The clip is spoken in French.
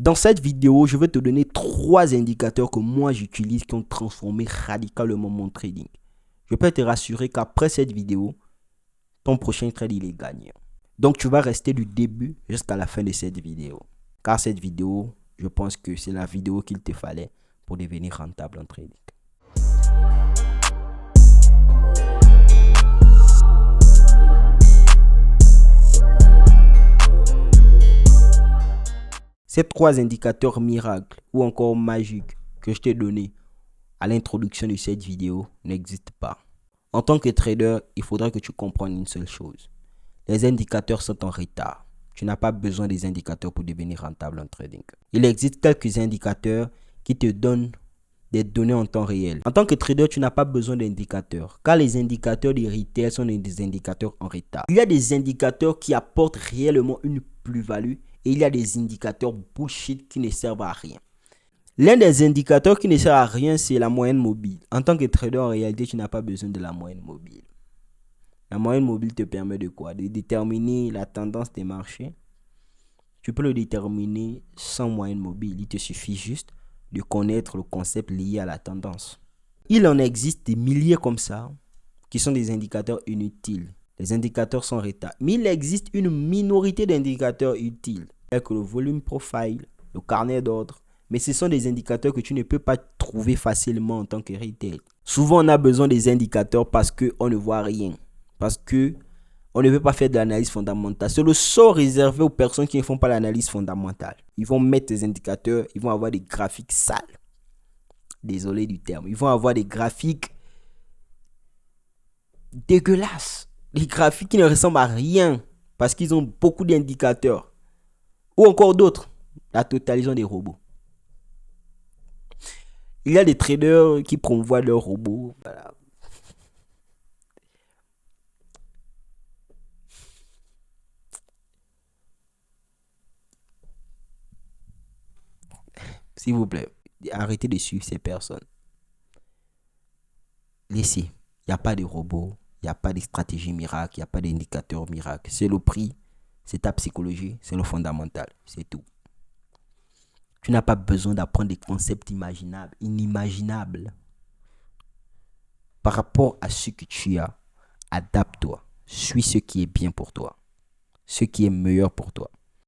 Dans cette vidéo, je vais te donner 3 indicateurs que moi j'utilise qui ont transformé radicalement mon trading. Je peux te rassurer qu'après cette vidéo, ton prochain trade il est gagné. Donc tu vas rester du début jusqu'à la fin de cette vidéo. Car cette vidéo, je pense que c'est la vidéo qu'il te fallait pour devenir rentable en trading. Ces 3 indicateurs miracles ou encore magiques que je t'ai donnés à l'introduction de cette vidéo n'existent pas. En tant que trader, il faudra que tu comprennes une seule chose. Les indicateurs sont en retard. Tu n'as pas besoin des indicateurs pour devenir rentable en trading. Il existe quelques indicateurs qui te donnent des données en temps réel. En tant que trader, tu n'as pas besoin d'indicateurs car les indicateurs de retail sont des indicateurs en retard. Il y a des indicateurs qui apportent réellement une plus-value et il y a des indicateurs bullshit qui ne servent à rien. L'un des indicateurs qui ne sert à rien, c'est la moyenne mobile. En tant que trader, en réalité, tu n'as pas besoin de la moyenne mobile. La moyenne mobile te permet de quoi? De déterminer la tendance des marchés. Tu peux le déterminer sans moyenne mobile. Il te suffit juste de connaître le concept lié à la tendance. Il en existe des milliers comme ça qui sont des indicateurs inutiles. Les indicateurs sont en retard. Mais il existe une minorité d'indicateurs utiles, tels que le volume profile, le carnet d'ordre. Mais ce sont des indicateurs que tu ne peux pas trouver facilement en tant que retail. Souvent, on a besoin des indicateurs parce qu'on ne voit rien. Parce qu'on ne veut pas faire de l'analyse fondamentale. C'est le sort réservé aux personnes qui ne font pas l'analyse fondamentale. Ils vont mettre des indicateurs, ils vont avoir des graphiques sales. Désolé du terme. Ils vont avoir des graphiques dégueulasses. Des graphiques qui ne ressemblent à rien parce qu'ils ont beaucoup d'indicateurs. Ou encore d'autres. La totalisation des robots. Il y a des traders qui promouvoient leurs robots. Voilà. S'il vous plaît, arrêtez de suivre ces personnes. Laissez. Il n'y a pas de robot. Il n'y a pas de stratégie miracle. Il n'y a pas d'indicateur miracle. C'est le prix. C'est ta psychologie. C'est le fondamental. C'est tout. Tu n'as pas besoin d'apprendre des concepts imaginables, inimaginables. Par rapport à ce que tu as, adapte-toi. Suis ce qui est bien pour toi. Ce qui est meilleur pour toi.